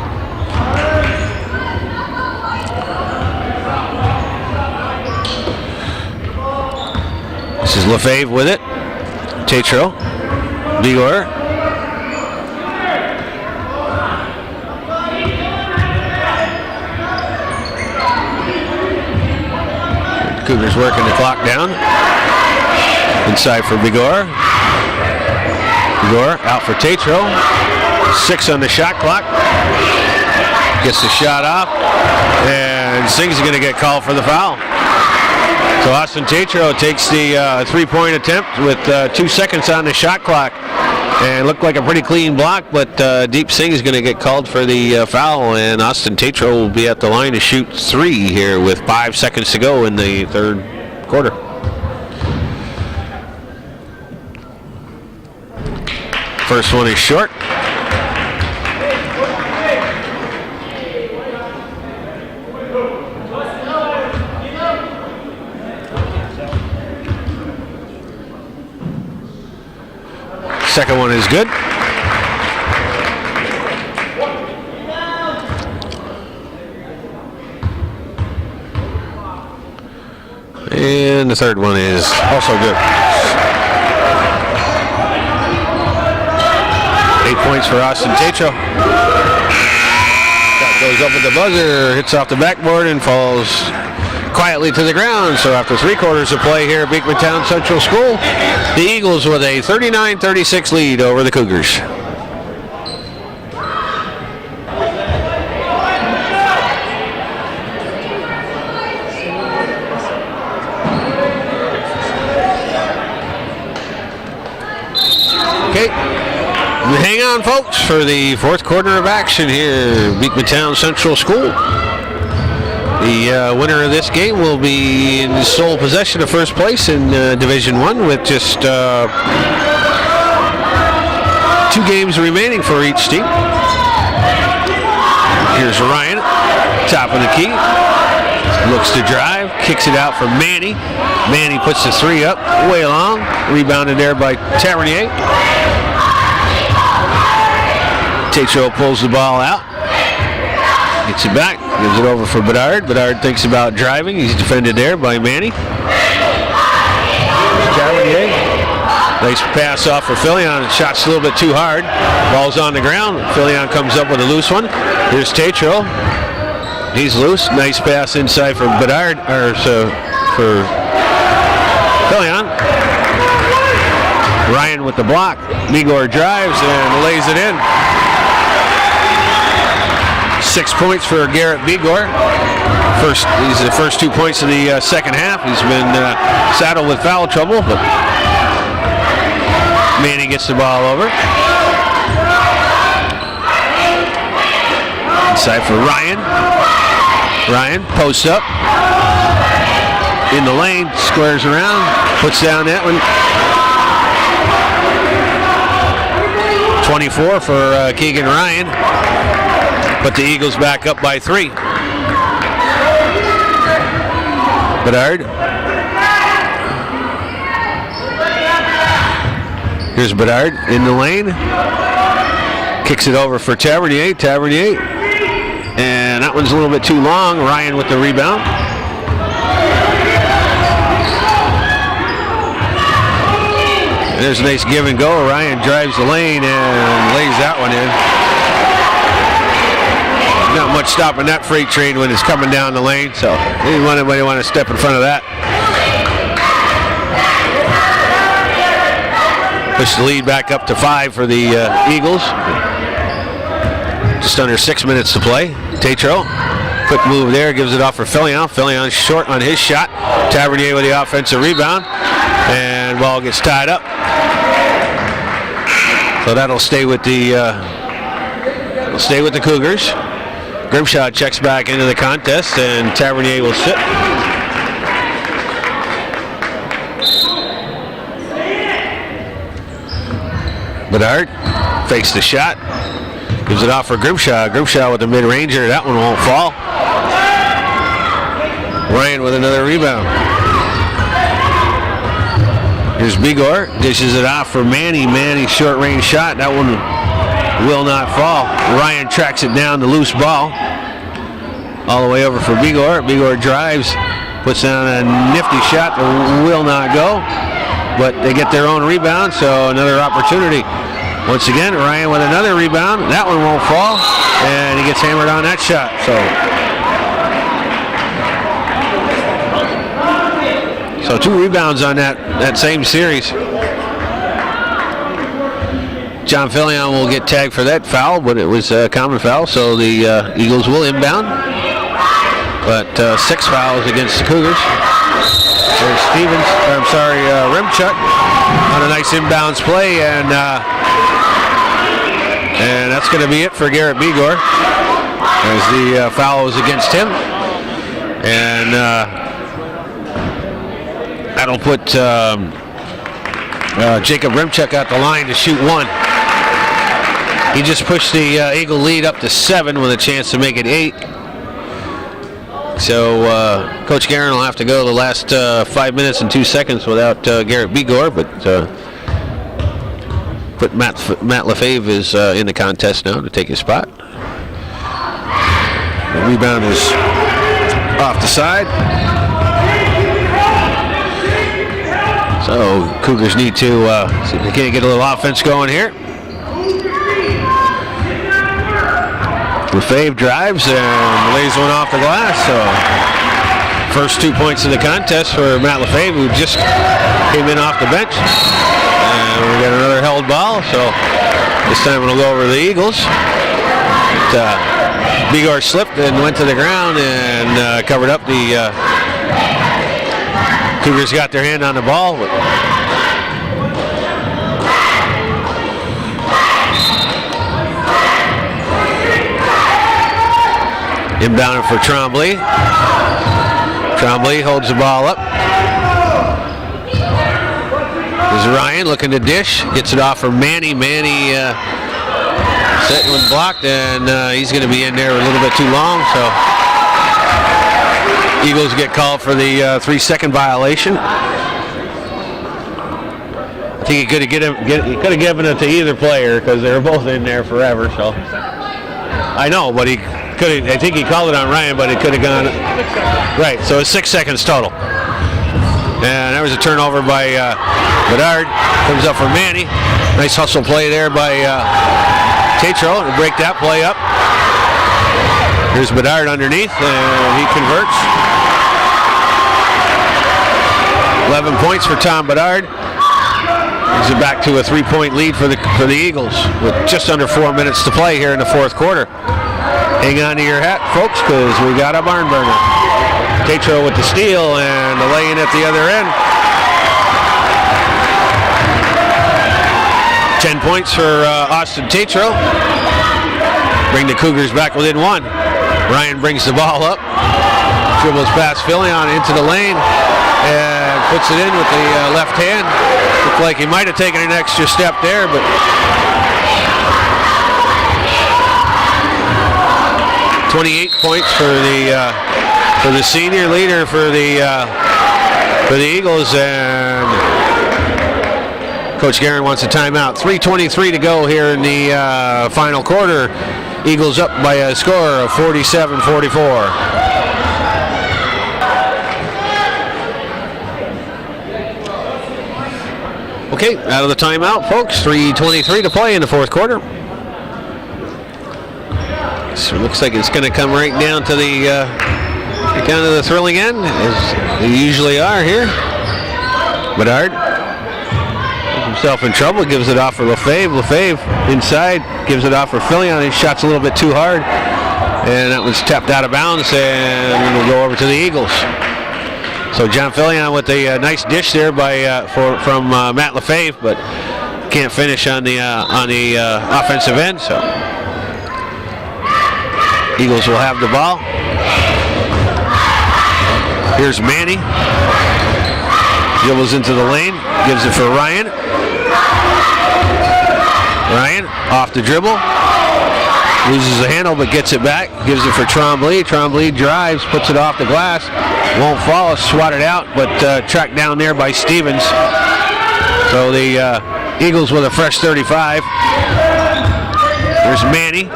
This is Lefebvre with it. Tatro. Bigor. Cougars working the clock down. Inside for Bigor. Bigor out for Tatro. 6 on the shot clock. Gets the shot off. And Singh's going to get called for the foul. So Austin Tatro takes the 3-point attempt with 2 seconds on the shot clock. And looked like a pretty clean block, but Deep Singh is going to get called for the foul, and Austin Tatro will be at the line to shoot 3 here with 5 seconds to go in the third quarter. First one is short. Second one is good. And the third one is also good. 8 points for Austin Tatro. That goes up with the buzzer, hits off the backboard and falls quietly to the ground. So after 3 quarters of play here at Beekmantown Central School, the Eagles with a 39-36 lead over the Cougars. Okay, hang on folks for the fourth quarter of action here at Beekmantown Central School. The winner of this game will be in sole possession of first place in Division I with just 2 games remaining for each team. Here's Ryan, top of the key. Looks to drive, kicks it out for Manny. Manny puts the 3 up, way long. Rebounded there by Tavernier. Tatro pulls the ball out. Gets it back, gives it over for Bedard. Bedard thinks about driving. He's defended there by Manny. Tavernier. Nice pass off for Filion. Shot's a little bit too hard. Ball's on the ground. Filion comes up with a loose one. Here's Tatro. He's loose. Nice pass inside for Bedard, for Filion. Ryan with the block. Migor drives and lays it in. 6 points for Garrett Migor. These are the first 2 points of the second half. He's been saddled with foul trouble, but Manny gets the ball over. Inside for Ryan. Ryan posts up. In the lane, squares around, puts down that one. 24 for Keegan Ryan. But the Eagles back up by 3. Bedard. Here's Bedard in the lane. Kicks it over for Tavernier. Tavernier. And that one's a little bit too long. Ryan with the rebound. There's a nice give and go. Ryan drives the lane and lays that one in. Not much stopping that freight train when it's coming down the lane, so didn't want anybody to step in front of that. Push the lead back up to 5 for the Eagles. Just under 6 minutes to play. Tatro, quick move there, gives it off for Filion. Filion short on his shot. Tavernier with the offensive rebound, and ball gets tied up. So that'll stay with the Cougars. Grimshaw checks back into the contest, and Tavernier will sit. Bedard fakes the shot, gives it off for Grimshaw. Grimshaw with the mid-ranger. That one won't fall. Ryan with another rebound. Here's Bigor, dishes it off for Manny. Manny short-range shot. That one will not fall. Ryan tracks it down, the loose ball. All the way over for Bigor. Bigor drives, puts down a nifty shot that will not go. But they get their own rebound, so another opportunity. Once again, Ryan with another rebound. That one won't fall, and he gets hammered on that shot. So 2 rebounds on that same series. John Filion will get tagged for that foul, but it was a common foul, so the Eagles will inbound. But 6 fouls against the Cougars. There's Rimchuk on a nice inbounds play, and that's going to be it for Garrett Bigor, as the foul was against him. And that'll put Jacob Rimchuk at the line to shoot 1. He just pushed the Eagle lead up to 7 with a chance to make it 8. So Coach Guerin will have to go the last 5 minutes and 2 seconds without Garrett Bigor, but Matt Lefebvre is in the contest now to take his spot. The rebound is off the side. So Cougars need to see if they can't get a little offense going here. Lefebvre drives and lays one off the glass. So first 2 points of the contest for Matt Lefebvre, who just came in off the bench. And we got another held ball. So this time it'll go over the Eagles. But, Bigor slipped and went to the ground and covered up. The Cougars got their hand on the ball. Inbound for Trombley. Trombley holds the ball up. There's Ryan looking to dish. Gets it off for Manny. Manny set one blocked, and he's going to be in there a little bit too long. So Eagles get called for the 3-second violation. I think he could have given it to either player because they were both in there forever. So I know, but he could have. I think he called it on Ryan, but it could have gone right. So it's 6 seconds total. And there was a turnover by Bedard. Comes up for Manny. Nice hustle play there by Tatro to break that play up. Here's Bedard underneath, and he converts. 11 points for Tom Bedard. Brings it back to a 3-point lead for the Eagles with just under 4 minutes to play here in the fourth quarter. Hang on to your hat, folks, because we got a barn burner. Tatro with the steal and the lay-in at the other end. 10 points for Austin Tatro. Bring the Cougars back within 1. Ryan brings the ball up. Dribbles past Fillion into the lane and puts it in with the left hand. Looked like he might have taken an extra step there, but 28 points for the senior leader for the Eagles, and Coach Guerin wants a timeout. 3:23 to go here in the final quarter. Eagles up by a score of 47-44. Okay, out of the timeout, folks. 3:23 to play in the fourth quarter. So it looks like it's going to come right down to the thrilling end, as they usually are here. Bedard gets himself in trouble, gives it off for Lefebvre. Lefebvre inside, gives it off for Fillion. His shot's a little bit too hard, and that was tapped out of bounds, and will go over to the Eagles. So John Fillion with a nice dish there from Matt Lefebvre, but can't finish on the offensive end. So Eagles will have the ball. Here's Manny. Dribbles into the lane. Gives it for Ryan. Ryan off the dribble. Loses the handle but gets it back. Gives it for Trombley. Trombley drives, puts it off the glass. Won't fall. Swatted out, but tracked down there by Stevens. So the Eagles with a fresh 35. There's Manny.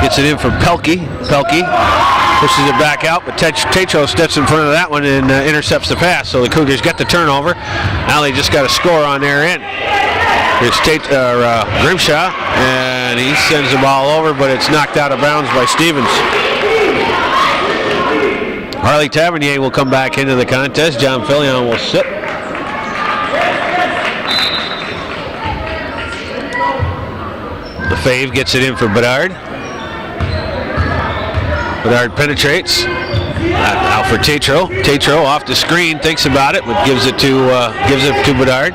Gets it in for Pelkey. Pelkey pushes it back out, but Tatro steps in front of that one and intercepts the pass. So the Cougars get the turnover. Now they just got a score on their end. Here's Grimshaw, and he sends the ball over, but it's knocked out of bounds by Stevens. Harley Tavernier will come back into the contest. John Fillion will sit. Lefebvre gets it in for Bedard. Bedard penetrates. Out for Tatro. Tatro off the screen, thinks about it, but gives it to Bedard.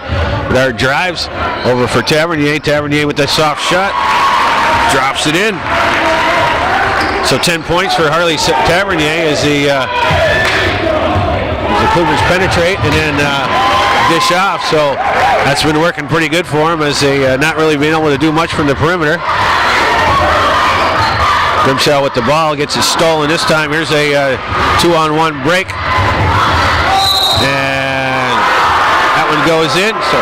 Bedard drives over for Tavernier. Tavernier with that soft shot. Drops it in. So 10 points for Harley Tavernier as the Cougars penetrate and then dish off. So that's been working pretty good for him as they not really being able to do much from the perimeter. Grimshaw with the ball, gets it stolen this time. Here's a 2-on-1 break. And that one goes in. So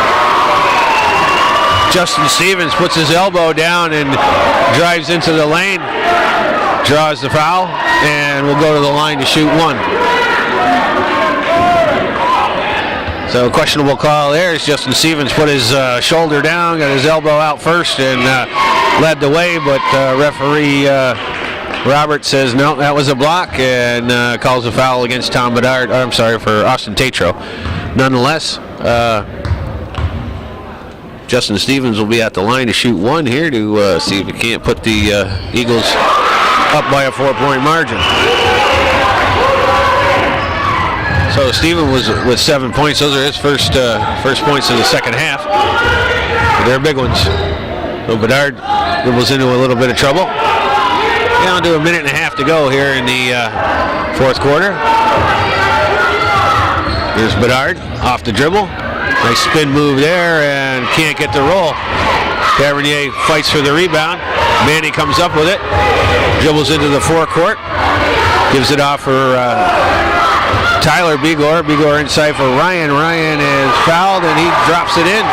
Justin Stevens puts his elbow down and drives into the lane. Draws the foul and will go to the line to shoot one. So questionable call there as Justin Stevens put his shoulder down, got his elbow out first and led the way, but referee Robert says no, that was a block, and calls a foul against Tom Bedard. I'm sorry, for Austin Tatro. Nonetheless, Justin Stevens will be at the line to shoot one here to see if he can't put the Eagles up by a 4-point margin. So Stevens was with 7 points. Those are his first points in the second half. But they're big ones. So Bedard dribbles into a little bit of trouble. Down to a minute and a half to go here in the fourth quarter. There's Bedard off the dribble. Nice spin move there and can't get the roll. Tavernier fights for the rebound. Manny comes up with it. Dribbles into the forecourt. Gives it off for Tyler Begor. Begor inside for Ryan. Ryan is fouled and he drops it in.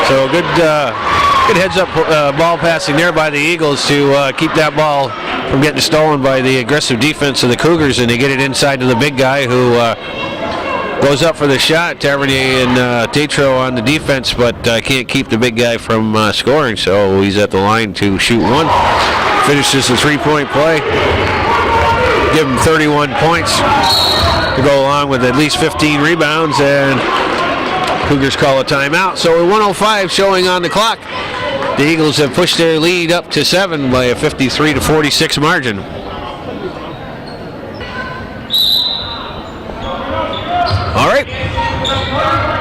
So good heads-up ball passing there by the Eagles to keep that ball from getting stolen by the aggressive defense of the Cougars, and they get it inside to the big guy who goes up for the shot. Tavernier and Tetro on the defense, but can't keep the big guy from scoring, so he's at the line to shoot one. Finishes the three-point play. Give him 31 points to go along with at least 15 rebounds, and Cougars call a timeout. So 1:05 showing on the clock. The Eagles have pushed their lead up to 7 by a 53-46 margin. All right,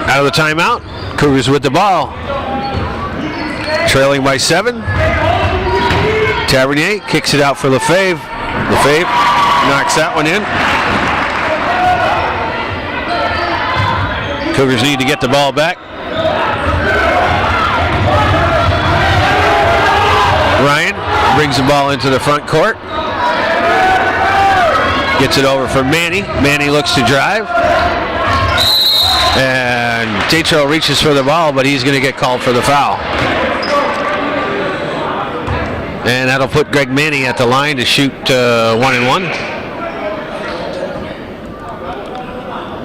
out of the timeout, Cougars with the ball. Trailing by 7. Tavernier kicks it out for Lefebvre. Lefebvre knocks that one in. Cougars need to get the ball back. Ryan brings the ball into the front court. Gets it over for Manny. Manny looks to drive. And Tetro reaches for the ball, but he's going to get called for the foul. And that'll put Greg Manny at the line to shoot 1-and-1.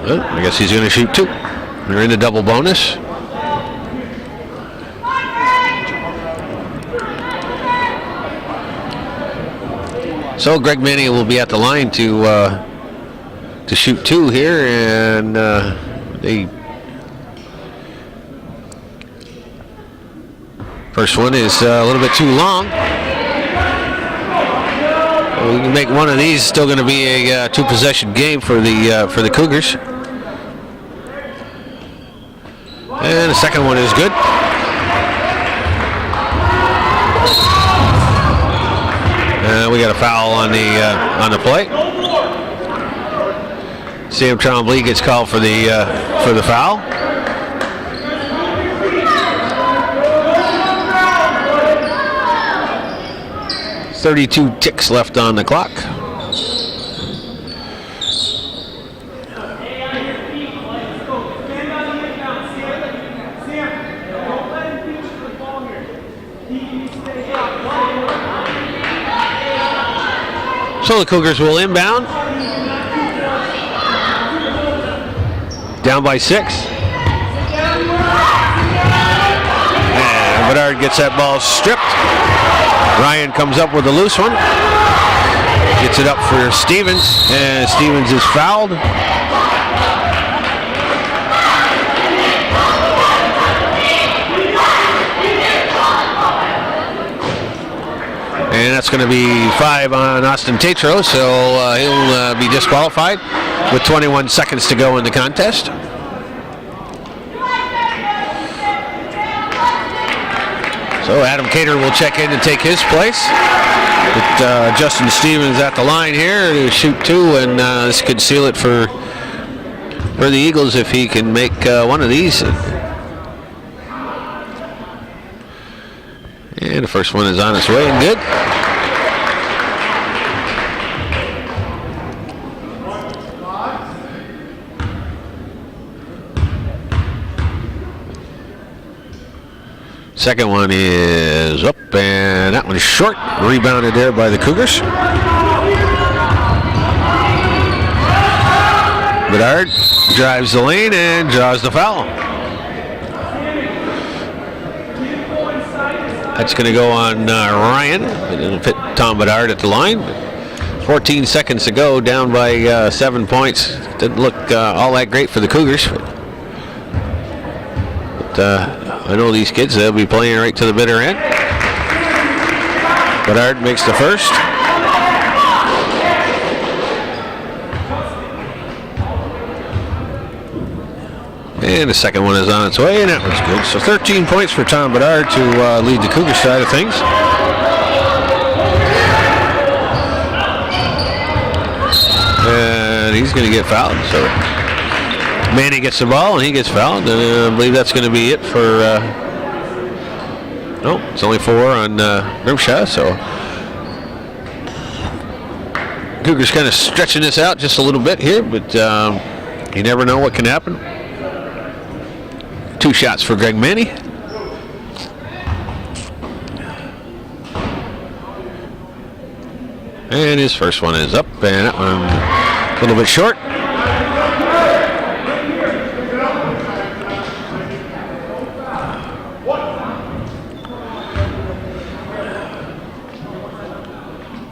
Well, I guess he's going to shoot 2. They're in the double bonus. So Greg Manny will be at the line to shoot 2 here, and the first one is a little bit too long. We can make one of these. Still going to be a 2-possession game for the Cougars. And the second one is good. We got a foul on the play. Sam Trombley gets called for the foul. .32 ticks left on the clock. So the Cougars will inbound. Down by 6. And Bedard gets that ball stripped. Ryan comes up with a loose one. Gets it up for Stevens, and Stevens is fouled. And that's going to be 5 on Austin Tetro, so he'll be disqualified with 21 seconds to go in the contest. So Adam Cater will check in and take his place. With Justin Stevens at the line here to shoot 2, and this could seal it for the Eagles if he can make one of these. And the first one is on its way and good. Second one is up, and that one is short. Rebounded there by the Cougars. Bedard drives the lane and draws the foul. That's going to go on Ryan. It'll fit Tom Bedard at the line. 14 seconds to go, down by 7 points. Didn't look all that great for the Cougars. But I know these kids, they'll be playing right to the bitter end. Bedard makes the first. And the second one is on its way, and that one's good. So 13 points for Tom Bedard to lead the Cougar side of things. and he's going to get fouled. So Manny gets the ball, and he gets fouled. And I believe that's going to be it for... no, it's only 4 on Grimshaw, so... Cougars kind of stretching this out just a little bit here, but you never know what can happen. 2 shots for Greg Manny. And his first one is up, and that one a little bit short.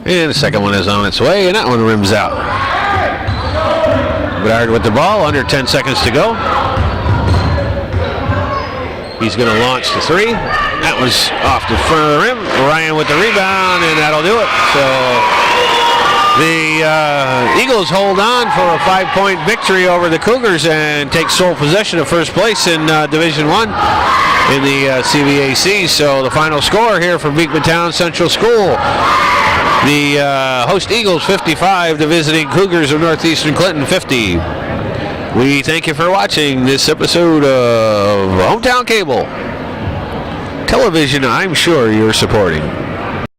And the second one is on its way, and that one rims out. Bedard with the ball, under 10 seconds to go. He's going to launch the 3. That was off the front of the rim. Ryan with the rebound, and that'll do it. So the Eagles hold on for a 5-point victory over the Cougars and take sole possession of first place in Division I in the CVAC. So the final score here from Beekmantown Central School. The host Eagles 55, the visiting Cougars of Northeastern Clinton 50. We thank you for watching this episode of Hometown Cable Television. I'm sure you're supporting.